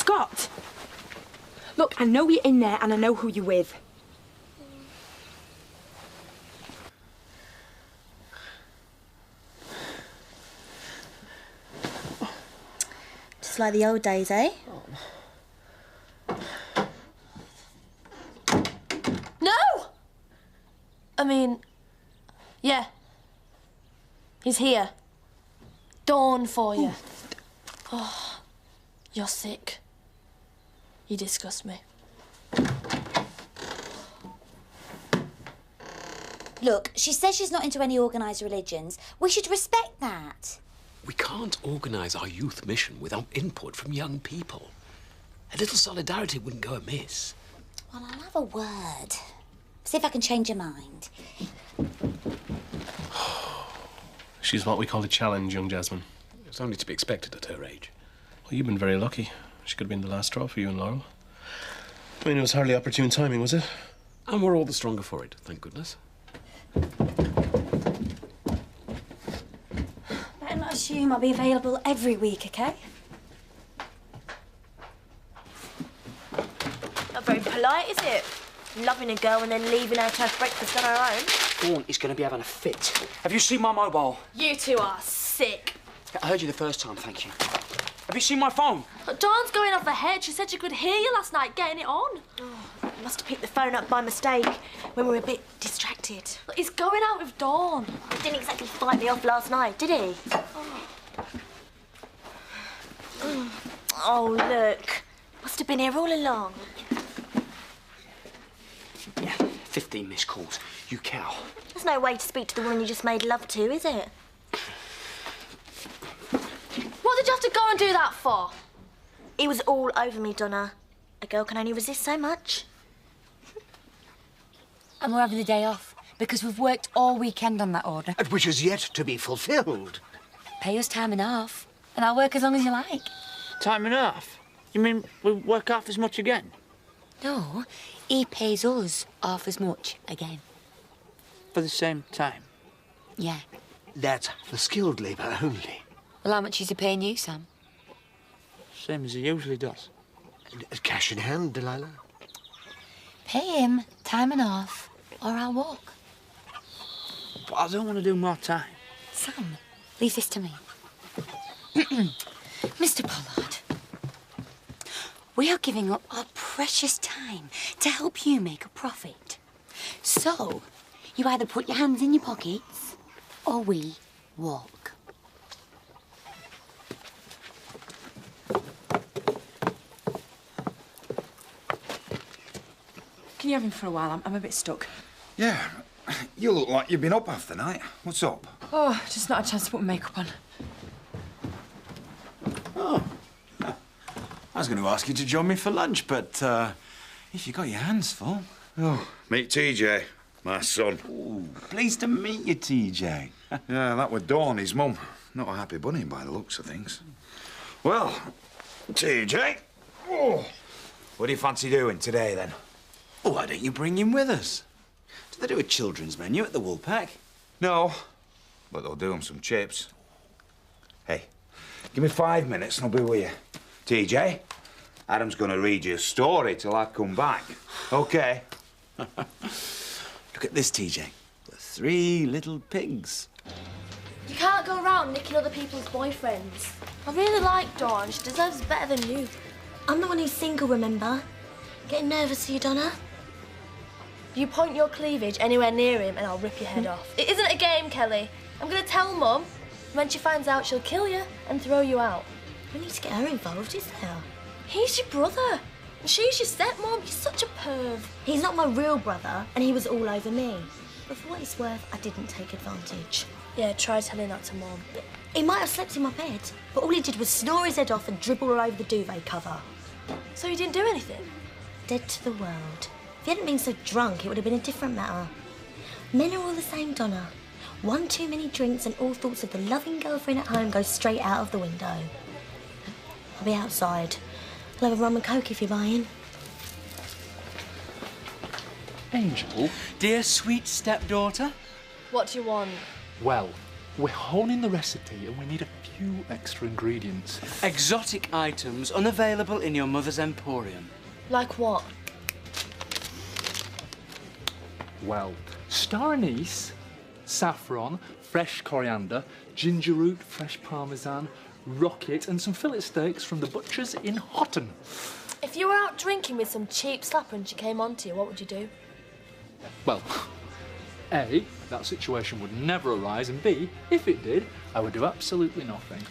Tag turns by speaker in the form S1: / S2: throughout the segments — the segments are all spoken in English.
S1: Scott! Look, I know you're in there and I know who you're with.
S2: Just like the old days, eh?
S3: No! I mean, yeah. He's here. Dawn for you. Oh, you're sick. You disgust me.
S2: Look, she says she's not into any organised religions. We should respect that.
S4: We can't organise our youth mission without input from young people. A little solidarity wouldn't go amiss.
S2: Well, I'll have a word. See if I can change your mind.
S5: She's what we call a challenge, young Jasmine.
S4: It's only to be expected at her age.
S5: Well, you've been very lucky. She could have been the last straw for you and Laurel. I mean, it was hardly opportune timing, was it?
S4: And we're all the stronger for it, thank goodness.
S2: Better not assume I'll be available every week, OK?
S3: Not very polite, is it? Loving a girl and then leaving her to have breakfast on her own.
S6: Dawn is going to be having a fit. Have you seen my mobile?
S3: You two are sick.
S6: I heard you the first time, thank you. Have you seen my phone?
S3: Dawn's going off her head. She said she could hear you last night getting it on. Oh, must have picked the phone up by mistake when we were a bit distracted. Look, he's going out with Dawn. He didn't exactly fight me off last night, did he? Oh, look. Must have been here all along.
S6: Yeah, 15 missed calls. You cow.
S3: There's no way to speak to the woman you just made love to, is it? What did you have to go and do that for? He was all over me, Donna. A girl can only resist so much.
S7: And we're having the day off because we've worked all weekend on that order.
S8: Which is yet to be fulfilled.
S7: Pay us time and a half, and I'll work as long as you like.
S9: Time and a half? You mean we work half as much again?
S7: No, he pays us half as much again.
S9: For the same time?
S7: Yeah.
S8: That's for skilled labour only.
S7: Well, how much is he paying you, Sam?
S9: Same as he usually does.
S8: Cash in hand, Delilah.
S7: Pay him time and a half, or I'll walk.
S9: But I don't want to do more time.
S7: Sam, leave this to me. Mr. Pollard, we are giving up our precious time to help you make a profit. So, you either put your hands in your pockets, or we walk.
S1: Can you have him for a while? I'm a bit stuck.
S10: Yeah, you look like you've been up half the night. What's up?
S1: Oh, just not a chance to put my makeup on.
S10: Oh. I was going to ask you to join me for lunch, but if you got your hands full...
S11: Oh, meet TJ, my son.
S10: Ooh, pleased to meet you, TJ.
S11: Yeah, that was Dawn, his mum. Not a happy bunny by the looks of things. Well, TJ,
S10: What do you fancy doing today, then? Oh, why don't you bring him with us? Do they do a children's menu at the Woolpack?
S11: no, but they'll do him some chips. Hey, give me 5 minutes and I'll be with you. TJ, Adam's going to read you a story till I come back. OK?
S10: Look at this, TJ. The 3 little pigs.
S3: You can't go around nicking other people's boyfriends. I really like Dawn. She deserves better than you. I'm the one who's single, remember? Getting nervous for you, Donna? You point your cleavage anywhere near him and I'll rip your head off. It isn't a game, Kelly. I'm going to tell Mum. When she finds out, she'll kill you and throw you out. We need to get her involved, is there? He's your brother. And she's your stepmom. You're such a perv. He's not my real brother, and he was all over me. But for what it's worth, I didn't take advantage. Yeah, try telling that to Mum. He might have slept in my bed, but all he did was snore his head off and dribble all over the duvet cover. So he didn't do anything? Dead to the world. If he hadn't been so drunk, it would have been a different matter. Men are all the same, Donna. One too many drinks and all thoughts of the loving girlfriend at home go straight out of the window. I'll be outside. I'll have a rum and coke if you're buying.
S9: Angel?
S6: Dear sweet stepdaughter.
S3: What do you want?
S9: Well, we're honing the recipe and we need a
S12: few extra ingredients.
S6: Exotic items unavailable in your mother's emporium.
S3: Like what?
S12: Well, star anise, saffron, fresh coriander, ginger root, fresh parmesan, rocket, and some fillet steaks from the butcher's in Houghton.
S3: If you were out drinking with some cheap slapper and she came on to you, what would you do?
S12: Well, A, that situation would never arise, and B, if it did, I would do absolutely nothing.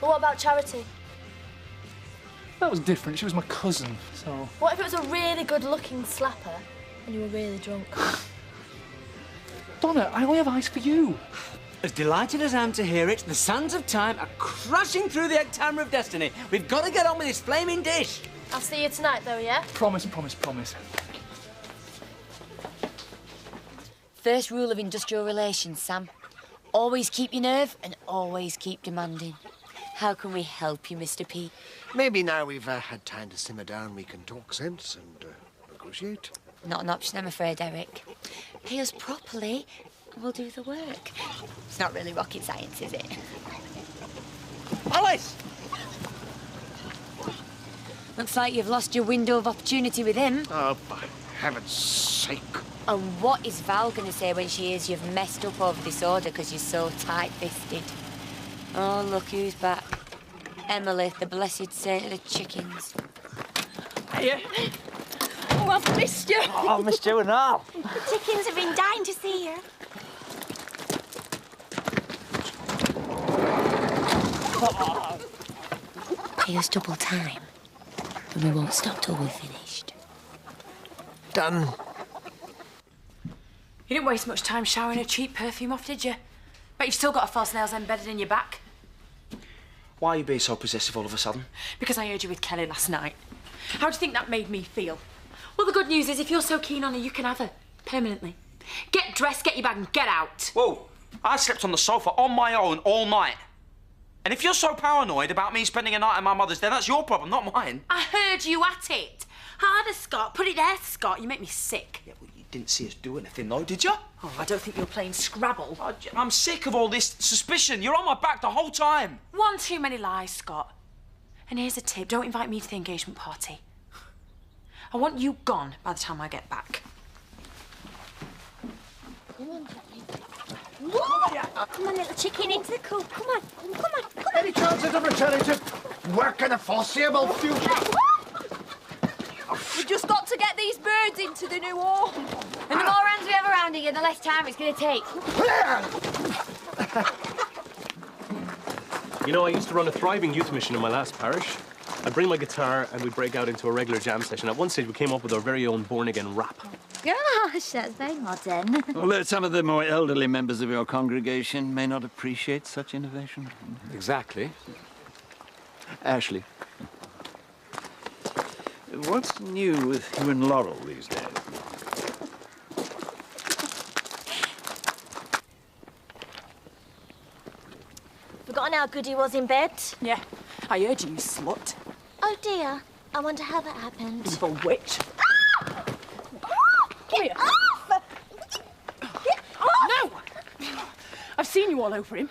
S3: But what about Charity?
S12: That was different. She was my cousin, so...
S3: What if it was a really good-looking slapper and you were really drunk?
S12: Donna, I only have eyes for you.
S6: As delighted as I am to hear it, the sands of time are crashing through the hectare of destiny. We've got to get on with this flaming dish.
S3: I'll see you tonight, though, yeah?
S12: Promise, promise, promise.
S7: First rule of industrial relations, Sam. Always keep your nerve and always keep demanding. How can we help you, Mr. P?
S8: Maybe now we've had time to simmer down, we can talk sense and negotiate.
S7: Not an option, I'm afraid, Eric. Pay us properly and we'll do the work. It's not really rocket science, is it?
S6: Alice!
S7: Looks like you've lost your window of opportunity with him.
S8: Oh, for heaven's sake.
S7: And what is Val going to say when she hears you've messed up over this order because you're so tight-fisted? Oh, look who's back. Emily, the blessed saint of the chickens.
S9: Hey,
S1: Oh, I've missed you.
S9: oh, I've missed you and all.
S1: The chickens have been dying to see you.
S7: Pay us double time, and we won't stop till we're finished.
S8: Done.
S13: You didn't waste much time showering a cheap perfume off, did you? Bet you've still got a false nails embedded in your back.
S6: Why are you being so possessive all of a sudden?
S13: Because I heard you with Kelly last night. How do you think that made me feel? Well, the good news is if you're so keen on her, you can have her. Permanently. Get dressed, get your bag and get out.
S6: Whoa, I slept on the sofa on my own all night. And if you're so paranoid about me spending a night at my mother's, then that's your problem, not mine.
S13: I heard you at it. Harder, Scott. Put it there, Scott. You make me sick.
S6: Yeah, well, you didn't see us do anything, though, did you?
S13: Oh, I don't think you're playing Scrabble.
S6: I'm sick of all this suspicion. You're on my back the whole time.
S13: One too many lies, Scott. And here's a tip. Don't invite me to the engagement party. I want you gone by the time I get back.
S1: Come on, come on, little chicken, into the coop. Come on, come on, come on.
S8: Any chances of returning to work in the foreseeable future?
S1: We've just got to get these birds into the new home.
S7: And the more hands we have around here, the less time it's going to take.
S5: You know, I used to run a thriving youth mission in my last parish. I'd bring my guitar and we'd break out into a regular jam session. At one stage, we came up with our very own born-again rap.
S2: Gosh, that's very modern.
S14: Although some of the more elderly members of your congregation may not appreciate such innovation.
S4: Exactly.
S14: Ashley, what's new with you and Laurel these days?
S3: Forgotten how good he was in bed?
S13: Yeah, I heard you, slut.
S3: Oh, dear. I wonder how that happened.
S13: You a witch. Come here. No! I've seen you all over him,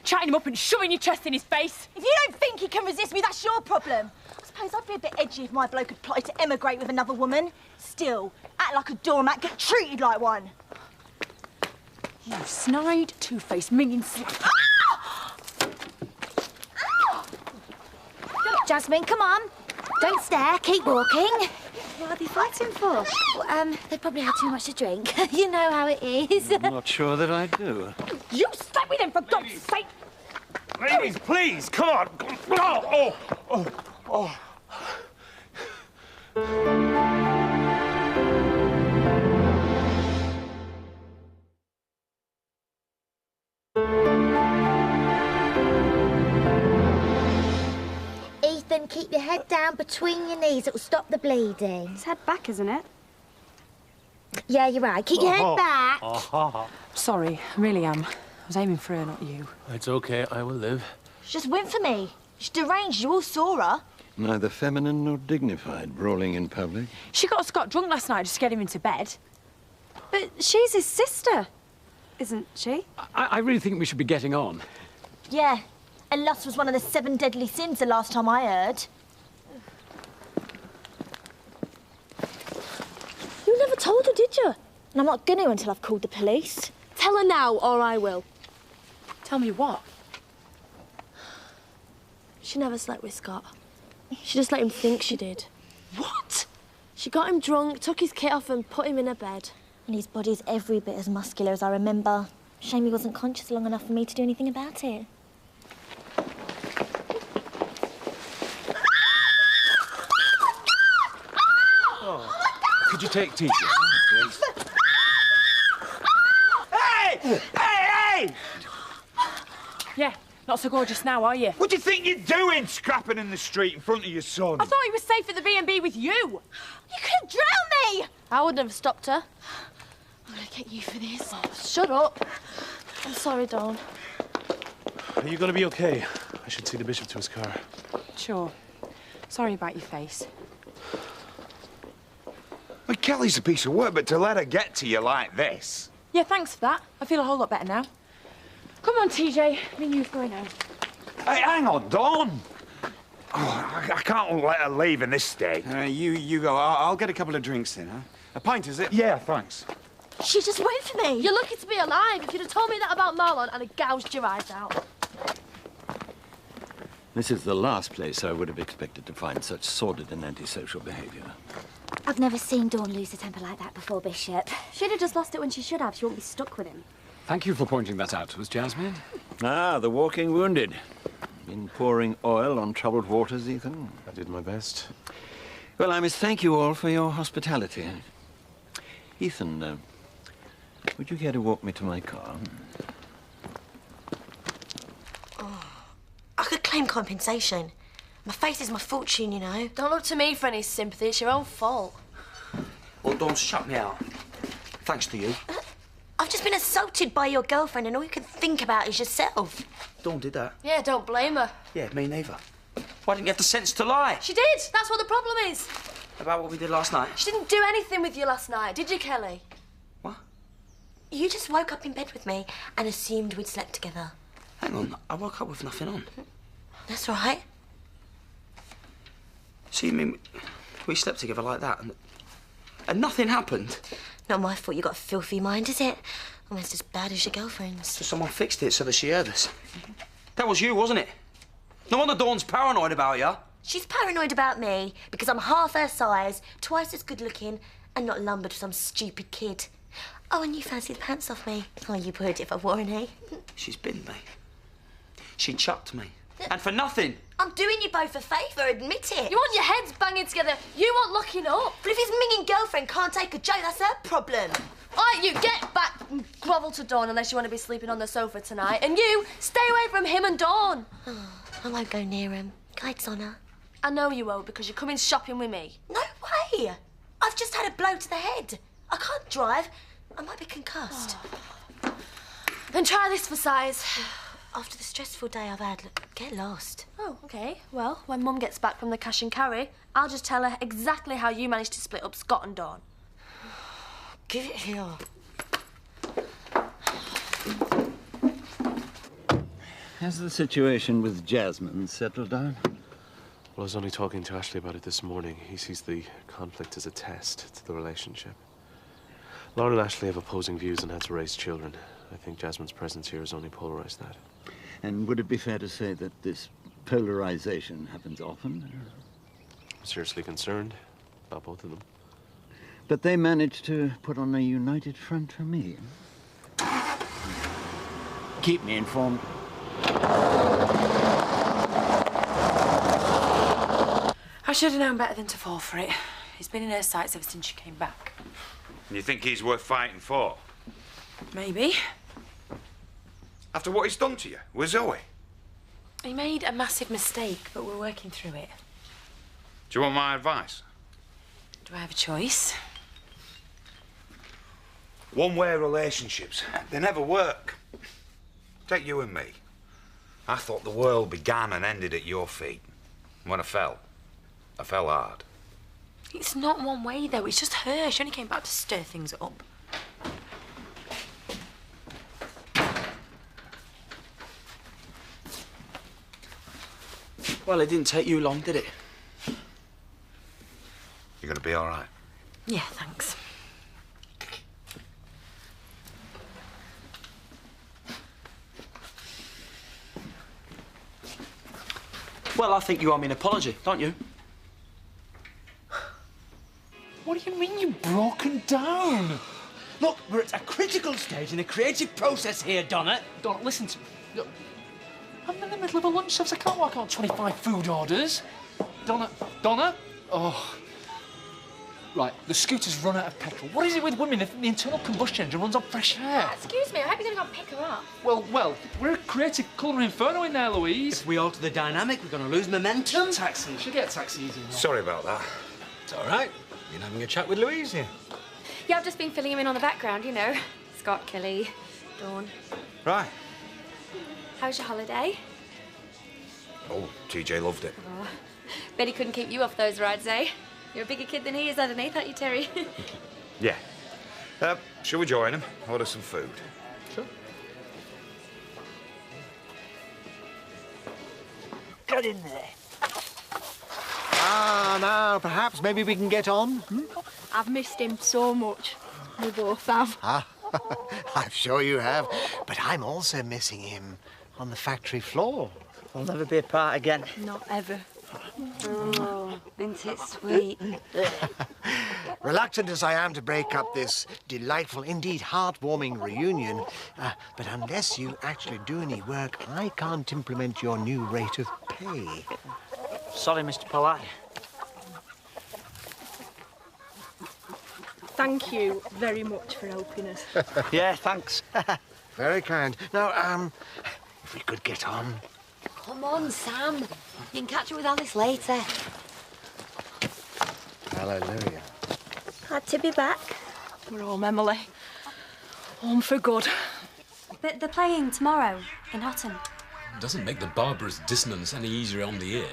S13: chatting him up and shoving your chest in his face.
S1: If you don't think he can resist me, that's your problem. I suppose I'd be a bit edgy if my bloke had plotted to emigrate with another woman. Still, act like a doormat, get treated like one.
S13: You snide, two-faced, minging slut.
S2: Jasmine, come on. Don't stare, keep walking. What are they fighting for? Well, they probably had too much to drink. You know how it is.
S14: I'm not sure that I do.
S13: You stay with him, for God's sake!
S5: Ladies, please, come on. Oh.
S2: Ethan, keep your head down between your knees. It'll stop the bleeding.
S1: It's head back, isn't it?
S2: Yeah, you're right. Keep your head back.
S13: Sorry, I really am. I was aiming for her, not you.
S5: It's okay, I will live.
S1: She just went for me. She's deranged. You all saw her.
S14: Neither feminine nor dignified, brawling in public.
S13: She got Scott drunk last night just to get him into bed.
S1: But she's his sister, isn't she?
S4: I really think we should be getting on.
S1: Yeah. And lust was one of the 7 deadly sins the last time I heard.
S3: You never told her, did you?
S1: And I'm not going to until I've called the police.
S3: Tell her now, or I will.
S13: Tell me what?
S3: She never slept with Scott. She just let him think she did.
S13: What?
S3: She got him drunk, took his kit off and put him in her bed.
S1: And his body's every bit as muscular as I remember. Shame he wasn't conscious long enough for me to do anything about it.
S10: Could you take TJ, please? Hey! Hey, hey!
S13: Yeah, not so gorgeous now, are you?
S10: What do you think you're doing, scrapping in the street in front of your son?
S13: I thought he was safe at the B&B with you.
S1: You could have drowned me!
S3: I wouldn't have stopped her.
S1: I'm gonna get you for this.
S3: Oh, shut up. I'm sorry, Dawn.
S5: Are you going to be okay? I should see the bishop to his car.
S13: Sure. Sorry about your face.
S10: Well, Kelly's a piece of work, but to let her get to you like this...
S13: Yeah, thanks for that. I feel a whole lot better now. Come on, TJ. Me and you going home.
S10: Hey, hang on, Dawn. Oh, I can't let her leave in this state.
S11: You go. I'll get a couple of drinks then, huh? A pint, is it?
S10: Yeah, thanks.
S1: She just went for me.
S3: You're lucky to be alive. If you'd have told me that about Marlon, I'd have gouged your eyes out.
S14: This is the last place I would have expected to find such sordid and antisocial behaviour.
S2: I've never seen Dawn lose a temper like that before, Bishop.
S3: She'd have just lost it when she should have. She won't be stuck with him.
S4: Thank you for pointing that out to us, Jasmine.
S14: Ah, the walking wounded. Been pouring oil on troubled waters, Ethan?
S5: I did my best.
S14: Well, I must thank you all for your hospitality. Ethan, would you care to walk me to my car?
S3: I could claim compensation. My face is my fortune, you know. Don't look to me for any sympathy. It's your own fault.
S6: Well, Dawn, shut me out. Thanks to you.
S3: I've just been assaulted by your girlfriend and all you can think about is yourself.
S6: Dawn did that.
S3: Yeah, don't blame her.
S6: Yeah, me neither. Why didn't you have the sense to lie?
S3: She did. That's what the problem is.
S6: About what we did last night?
S3: She didn't do anything with you last night, did you, Kelly?
S6: What?
S3: You just woke up in bed with me and assumed we'd slept together.
S6: Hang on, I woke up with nothing on.
S3: That's right.
S6: So you mean we slept together like that and nothing happened?
S3: Not my fault you got a filthy mind, is it? Almost as bad as your girlfriend's.
S6: So someone fixed it so that she heard us. That was you, wasn't it? No wonder Dawn's paranoid about you.
S3: She's paranoid about me because I'm half her size, twice as good looking, and not lumbered for some stupid kid. Oh, and you fancy the pants off me. Oh, you would if I wore any.
S6: She's binned me. She chucked me. And for nothing.
S3: I'm doing you both a favour, admit it. You want your heads banging together. You want locking up. But if his minging girlfriend can't take a joke, that's her problem. All right, you get back and grovel to Dawn unless you want to be sleeping on the sofa tonight. And you, stay away from him and Dawn. Oh, I won't go near him. Guide's on her. I know you won't because you're coming shopping with me. No way. I've just had a blow to the head. I can't drive. I might be concussed. Then try this for size. After the stressful day I've had, look, get lost. Oh, OK. Well, when Mum gets back from the cash and carry, I'll just tell her exactly how you managed to split up Scott and Dawn. Give it here.
S14: Has the situation with Jasmine settled down?
S5: Well, I was only talking to Ashley about it this morning. He sees the conflict as a test to the relationship. Lauren and Ashley have opposing views on how to raise children. I think Jasmine's presence here has only polarized that.
S14: And would it be fair to say that this polarization happens often?
S5: I'm seriously concerned about both of them.
S14: But they managed to put on a united front for me. Keep me informed.
S13: I should have known better than to fall for it. He's been in her sights ever since she came back.
S11: You think he's worth fighting for?
S13: Maybe.
S11: After what he's done to you with Zoe?
S13: He made a massive mistake, but we're working through it.
S11: Do you want my advice?
S13: Do I have a choice?
S11: One-way relationships, they never work. Take you and me. I thought the world began and ended at your feet. When I fell hard.
S13: It's not one way, though. It's just her. She only came back to stir things up.
S6: Well, it didn't take you long, did it?
S11: You're gonna be all right.
S13: Yeah, thanks.
S6: Well, I think you owe me an apology, don't you?
S12: What do you mean you've broken down?
S9: Look, we're at a critical stage in the creative process here, Donna.
S12: Donna, listen to me. Look, I'm in the middle of a lunch service. I can't work on 25 food orders. Donna? Oh. Right, the scooter's run out of petrol. What is it with women if the internal combustion engine runs on fresh air?
S3: Excuse me, I hope you're going to go and pick her up.
S12: Well, we're a creative culinary inferno in there, Louise.
S9: If we alter the dynamic, we're going to lose momentum.
S12: Taxi. Should get taxis in.
S11: Sorry about that.
S10: It's all right. Been having a chat with Louise here.
S3: Yeah, I've just been filling him in on the background, you know. Scott, Kelly, Dawn.
S11: Right.
S3: How was your holiday?
S11: Oh, TJ loved it.
S3: Oh, bet he couldn't keep you off those rides, eh? You're a bigger kid than he is underneath, aren't you, Terry?
S11: Yeah. Shall we join him? Order some food.
S12: Sure.
S9: Get in there.
S8: Now, perhaps maybe we can get on?
S3: I've missed him so much. We both have.
S8: I'm sure you have. But I'm also missing him on the factory floor.
S9: We'll never be apart again.
S3: Not ever.
S7: Oh, isn't it sweet?
S8: Reluctant as I am to break up this delightful, indeed heartwarming reunion, but unless you actually do any work, I can't implement your new rate of pay.
S9: Sorry, Mr. Polite.
S15: Thank you very much for helping us.
S9: Yeah, thanks.
S8: Very kind. Now, if we could get on.
S7: Come on, Sam. You can catch up with Alice later.
S8: Hallelujah.
S15: Glad to be back. We're home, Emily. Home for good.
S2: But they're playing tomorrow in Hotton.
S4: Doesn't make the barbarous dissonance any easier on the ear.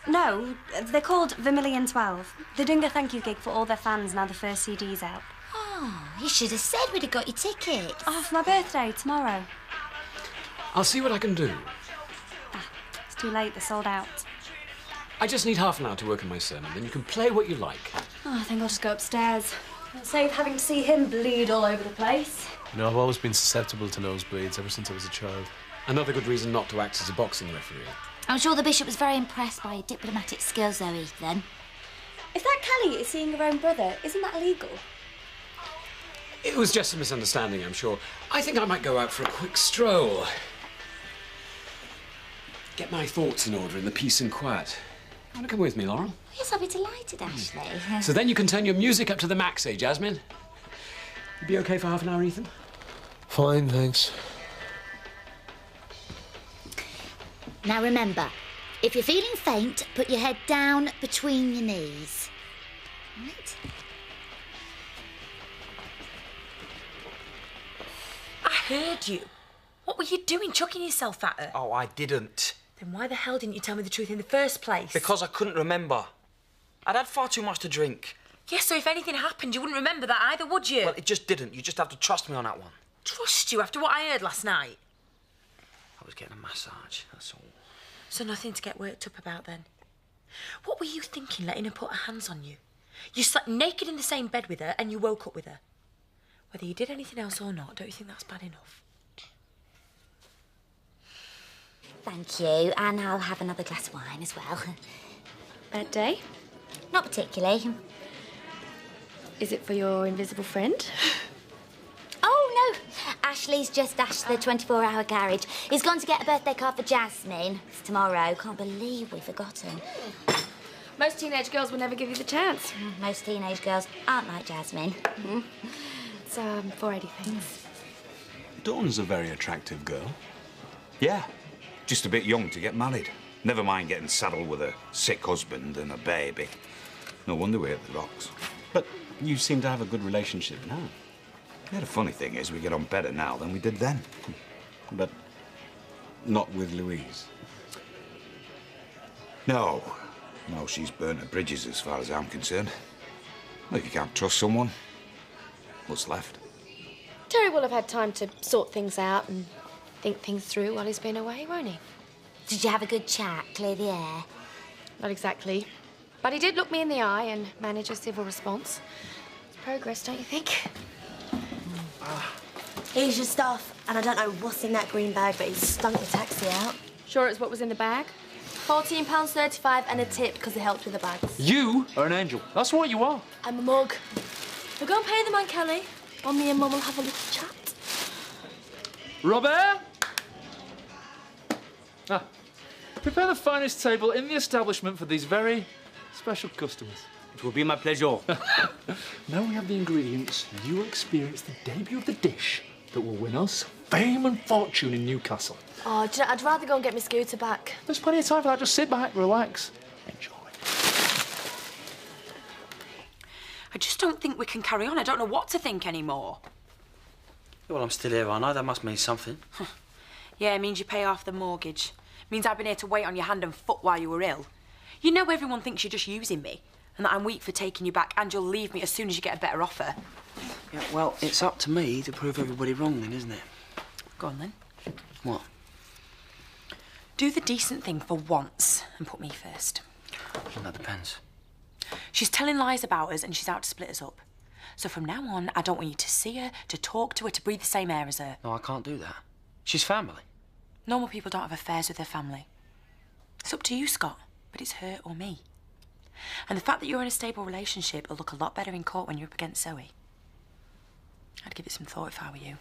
S2: No, they're called Vermilion 12. They're doing a thank you gig for all their fans now the first CD's out.
S7: Oh, you should have said we'd have got your ticket.
S2: Oh, for my birthday tomorrow.
S4: I'll see what I can do.
S2: It's too late, they're sold out.
S4: I just need half an hour to work on my sermon, then you can play what you like.
S2: Oh, I think I'll just go upstairs. It'll save having to see him bleed all over the place.
S5: You know, I've always been susceptible to nosebleeds ever since I was a child.
S4: Another good reason not to act as a boxing referee.
S7: I'm sure the bishop was very impressed by your diplomatic skills, though, Ethan.
S2: If that Kelly is seeing her own brother, isn't that illegal?
S4: It was just a misunderstanding, I'm sure. I think I might go out for a quick stroll. Get my thoughts in order in the peace and quiet. You want to come with me, Laurel?
S7: Yes, I'll be delighted, Ashley.
S4: So then you can turn your music up to the max, eh, Jasmine? You be okay for half an hour, Ethan?
S5: Fine, thanks.
S7: Now remember, if you're feeling faint, put your head down between your knees. Right?
S13: I heard you. What were you doing, chucking yourself at her?
S6: Oh, I didn't.
S13: Then why the hell didn't you tell me the truth in the first place?
S6: Because I couldn't remember. I'd had far too much to drink.
S13: Yes, so if anything happened, you wouldn't remember that either, would you?
S6: Well, it just didn't. You just have to trust me on that one.
S13: Trust you after what I heard last night?
S6: I was getting a massage, that's all.
S13: So nothing to get worked up about then? What were you thinking, letting her put her hands on you? You slept naked in the same bed with her and you woke up with her. Whether you did anything else or not, don't you think that's bad enough?
S7: Thank you, and I'll have another glass of wine as well.
S3: Bad day?
S7: Not particularly.
S3: Is it for your invisible friend?
S7: Oh, no. Ashley's just dashed the 24-hour garage. He's gone to get a birthday card for Jasmine. It's tomorrow. Can't believe we've forgotten.
S3: Most teenage girls will never give you the chance.
S7: Most teenage girls aren't like Jasmine.
S3: It's 480 things.
S10: Dawn's a very attractive girl.
S11: Yeah. Just a bit young to get married. Never mind getting saddled with a sick husband and a baby. No wonder we're at the rocks.
S10: But you seem to have a good relationship now.
S11: Yeah, the funny thing is we get on better now than we did then.
S10: But not with Louise.
S11: No. No, she's burnt her bridges as far as I'm concerned. Well, if you can't trust someone, what's left?
S3: Terry will have had time to sort things out and think things through while he's been away, won't he?
S7: Did you have a good chat, clear the air?
S3: Not exactly. But he did look me in the eye and manage a civil response. It's progress, don't you think?
S15: Here's your stuff, and I don't know what's in that green bag, but he stunk the taxi out.
S3: Sure it's what was in the bag?
S15: £14.35 and a tip because it helped with the bags.
S12: You are an angel. That's what you are.
S15: I'm a mug. We'll go and pay the man, Kelly, while me and Mum will have a little chat.
S12: Robert! Ah, prepare the finest table in the establishment for these very special customers.
S6: It will be my pleasure.
S12: Now we have the ingredients, you will experience the debut of the dish that will win us fame and fortune in Newcastle.
S15: Oh, do you know, I'd rather go and get my scooter back.
S12: There's plenty of time for that. Just sit back, relax, enjoy.
S13: I just don't think we can carry on. I don't know what to think anymore.
S6: Well, I'm still here, aren't I? That must mean something.
S13: Yeah, it means you pay off the mortgage. It means I've been here to wait on your hand and foot while you were ill. You know everyone thinks you're just using me and that I'm weak for taking you back and you'll leave me as soon as you get a better offer.
S6: Yeah, well, it's up to me to prove everybody wrong then, isn't it?
S13: Go on then.
S6: What?
S13: Do the decent thing for once and put me first.
S6: Well, that depends.
S13: She's telling lies about us and she's out to split us up. So from now on, I don't want you to see her, to talk to her, to breathe the same air as her.
S6: No, I can't do that. She's family.
S13: Normal people don't have affairs with their family. It's up to you, Scott, but it's her or me. And the fact that you're in a stable relationship will look a lot better in court when you're up against Zoe. I'd give it some thought if I were you.